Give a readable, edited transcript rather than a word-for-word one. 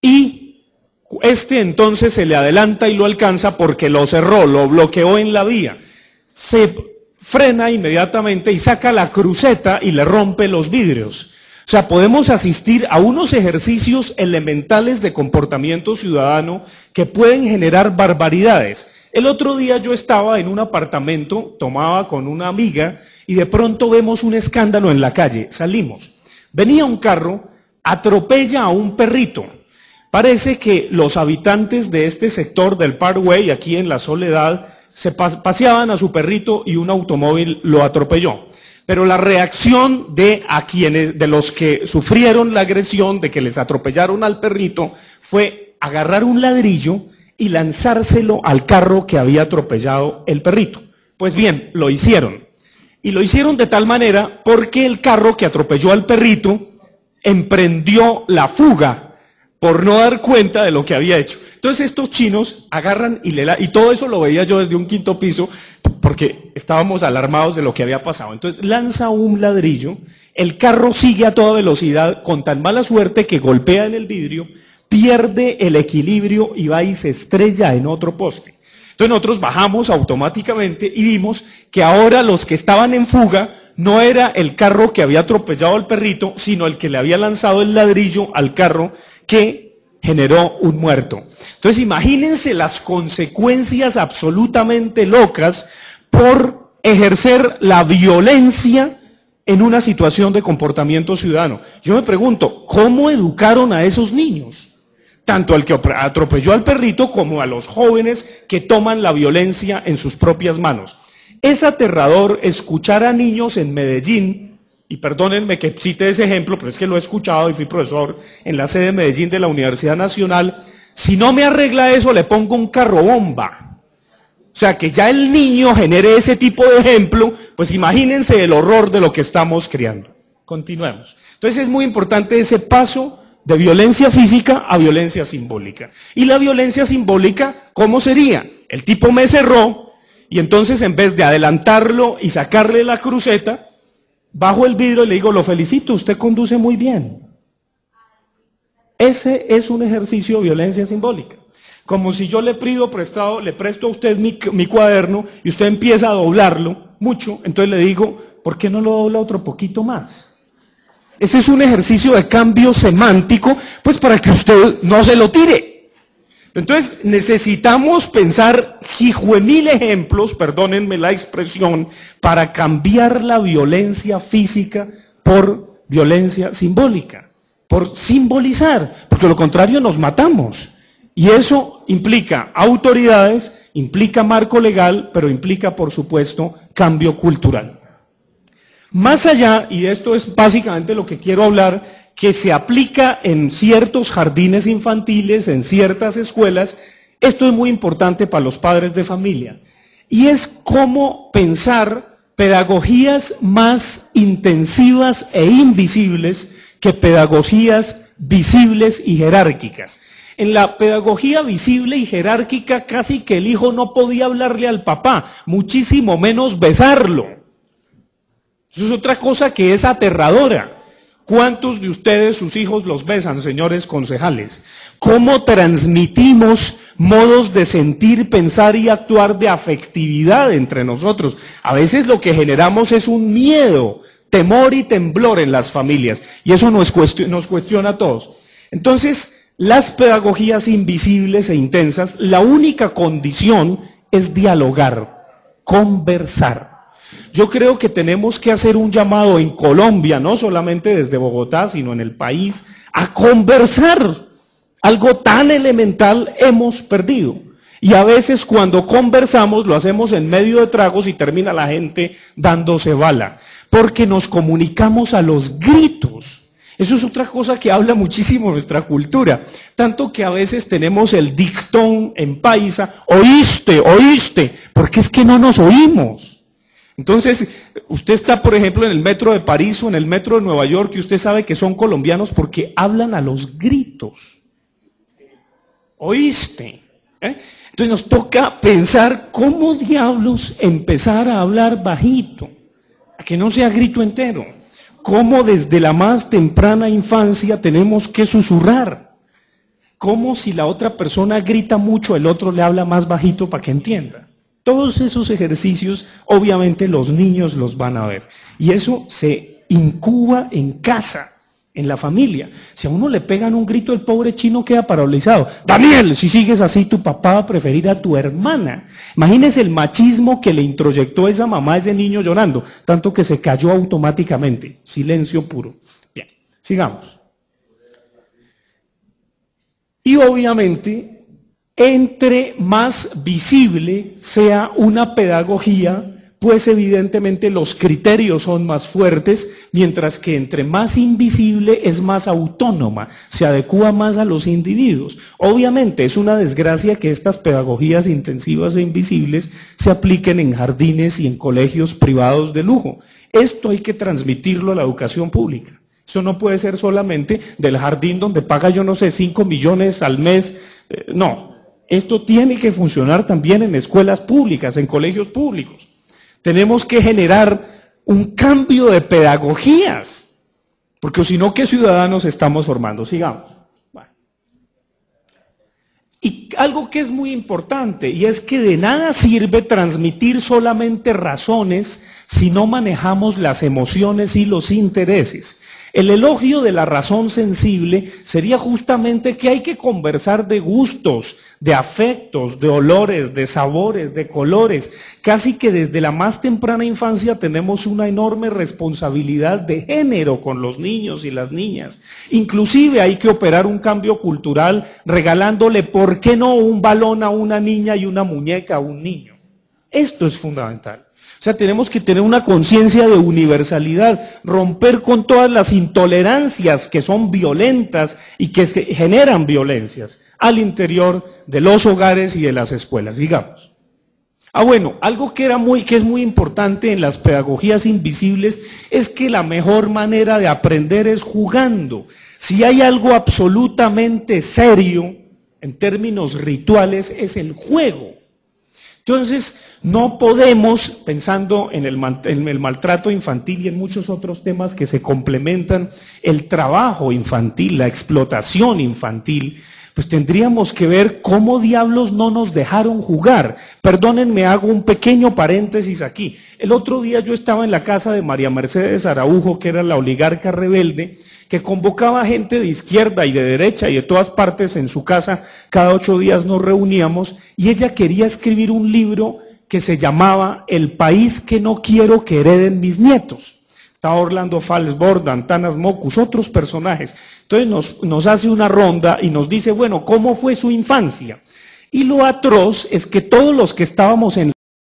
y entonces se le adelanta y lo alcanza porque lo cerró, lo bloqueó en la vía. Se frena inmediatamente y saca la cruceta y le rompe los vidrios. O sea, podemos asistir a unos ejercicios elementales de comportamiento ciudadano que pueden generar barbaridades. El otro día yo estaba en un apartamento, tomaba con una amiga y de pronto vemos un escándalo en la calle. Salimos. Venía un carro, atropella a un perrito. Parece que los habitantes de este sector del Parkway, aquí en La Soledad, se paseaban a su perrito y un automóvil lo atropelló. Pero la reacción de los que sufrieron la agresión, de que les atropellaron al perrito, fue agarrar un ladrillo y lanzárselo al carro que había atropellado el perrito. Pues bien, lo hicieron. Y lo hicieron de tal manera porque el carro que atropelló al perrito emprendió la fuga por no dar cuenta de lo que había hecho. Entonces estos chinos agarran y todo eso lo veía yo desde un quinto piso porque estábamos alarmados de lo que había pasado. Entonces lanza un ladrillo, el carro sigue a toda velocidad con tan mala suerte que golpea en el vidrio, pierde el equilibrio y va y se estrella en otro poste. Entonces nosotros bajamos automáticamente y vimos que ahora los que estaban en fuga no era el carro que había atropellado al perrito, sino el que le había lanzado el ladrillo al carro que generó un muerto. Entonces imagínense las consecuencias absolutamente locas por ejercer la violencia en una situación de comportamiento ciudadano. Yo me pregunto, ¿cómo educaron a esos niños? Tanto al que atropelló al perrito como a los jóvenes que toman la violencia en sus propias manos. Es aterrador escuchar a niños en Medellín, y perdónenme que cite ese ejemplo, pero es que lo he escuchado y fui profesor en la sede de Medellín de la Universidad Nacional. Si no me arregla eso, le pongo un carro bomba. O sea, que ya el niño genere ese tipo de ejemplo, pues imagínense el horror de lo que estamos creando. Continuemos. Entonces es muy importante ese paso de violencia física a violencia simbólica. Y la violencia simbólica, ¿cómo sería? El tipo me cerró y entonces en vez de adelantarlo y sacarle la cruceta, bajo el vidrio y le digo, lo felicito, usted conduce muy bien. Ese es un ejercicio de violencia simbólica. Como si yo le presto a usted mi cuaderno y usted empieza a doblarlo mucho, entonces le digo, ¿por qué no lo dobla otro poquito más? Ese es un ejercicio de cambio semántico, pues para que usted no se lo tire. Entonces necesitamos pensar hijuemil ejemplos, perdónenme la expresión, para cambiar la violencia física por violencia simbólica, por simbolizar, porque lo contrario nos matamos. Y eso implica autoridades, implica marco legal, pero implica por supuesto cambio cultural. Más allá, y esto es básicamente lo que quiero hablar, que se aplica en ciertos jardines infantiles, en ciertas escuelas, esto es muy importante para los padres de familia, y es cómo pensar pedagogías más intensivas e invisibles que pedagogías visibles y jerárquicas. En la pedagogía visible y jerárquica casi que el hijo no podía hablarle al papá, muchísimo menos besarlo. Eso es otra cosa que es aterradora. ¿Cuántos de ustedes, sus hijos, los besan, señores concejales? ¿Cómo transmitimos modos de sentir, pensar y actuar de afectividad entre nosotros? A veces lo que generamos es un miedo, temor y temblor en las familias, y eso nos cuestiona a todos. Entonces, las pedagogías invisibles e intensas, la única condición es dialogar, conversar. Yo creo que tenemos que hacer un llamado en Colombia, no solamente desde Bogotá, sino en el país, a conversar. Algo tan elemental hemos perdido. Y a veces cuando conversamos lo hacemos en medio de tragos y termina la gente dándose bala. Porque nos comunicamos a los gritos. Eso es otra cosa que habla muchísimo nuestra cultura. Tanto que a veces tenemos el dictón en paisa, oíste, oíste, porque es que no nos oímos. Entonces, usted está, por ejemplo, en el metro de París o en el metro de Nueva York y usted sabe que son colombianos porque hablan a los gritos. ¿Oíste? Entonces nos toca pensar cómo diablos empezar a hablar bajito, a que no sea grito entero. Cómo desde la más temprana infancia tenemos que susurrar. cómo si la otra persona grita mucho, el otro le habla más bajito para que entienda. Todos esos ejercicios, obviamente los niños los van a ver. Y eso se incuba en casa, en la familia. Si a uno le pegan un grito, el pobre chino queda paralizado. Daniel, si sigues así, tu papá va a preferir a tu hermana. Imagínese el machismo que le introyectó esa mamá a ese niño llorando, tanto que se cayó automáticamente. Silencio puro. Bien, sigamos. Y obviamente, entre más visible sea una pedagogía, pues evidentemente los criterios son más fuertes, mientras que entre más invisible es más autónoma, se adecúa más a los individuos. Obviamente es una desgracia que estas pedagogías intensivas e invisibles se apliquen en jardines y en colegios privados de lujo. Esto hay que transmitirlo a la educación pública. Eso no puede ser solamente del jardín donde paga, yo no sé, 5 millones al mes. No, esto tiene que funcionar también en escuelas públicas, en colegios públicos. Tenemos que generar un cambio de pedagogías, porque si no, ¿qué ciudadanos estamos formando? Sigamos. Bueno. Y algo que es muy importante, y es que de nada sirve transmitir solamente razones si no manejamos las emociones y los intereses. El elogio de la razón sensible sería justamente que hay que conversar de gustos, de afectos, de olores, de sabores, de colores. Casi que desde la más temprana infancia tenemos una enorme responsabilidad de género con los niños y las niñas. Inclusive hay que operar un cambio cultural regalándole, ¿por qué no?, un balón a una niña y una muñeca a un niño. Esto es fundamental. O sea, tenemos que tener una conciencia de universalidad, romper con todas las intolerancias que son violentas y que generan violencias al interior de los hogares y de las escuelas, digamos. Bueno, algo que es muy importante en las pedagogías invisibles es que la mejor manera de aprender es jugando. Si hay algo absolutamente serio en términos rituales es el juego. Entonces, no podemos, pensando en el maltrato infantil y en muchos otros temas que se complementan, el trabajo infantil, la explotación infantil, pues tendríamos que ver cómo diablos no nos dejaron jugar. Perdónenme, hago un pequeño paréntesis aquí. El otro día yo estaba en la casa de María Mercedes Araujo, que era la oligarca rebelde, que convocaba gente de izquierda y de derecha y de todas partes en su casa. Cada 8 días nos reuníamos y ella quería escribir un libro que se llamaba El país que no quiero que hereden mis nietos. Estaba Orlando Falsborg, Antanas Mockus, otros personajes. Entonces nos hace una ronda y nos dice, bueno, ¿cómo fue su infancia? Y lo atroz es que todos los que estábamos en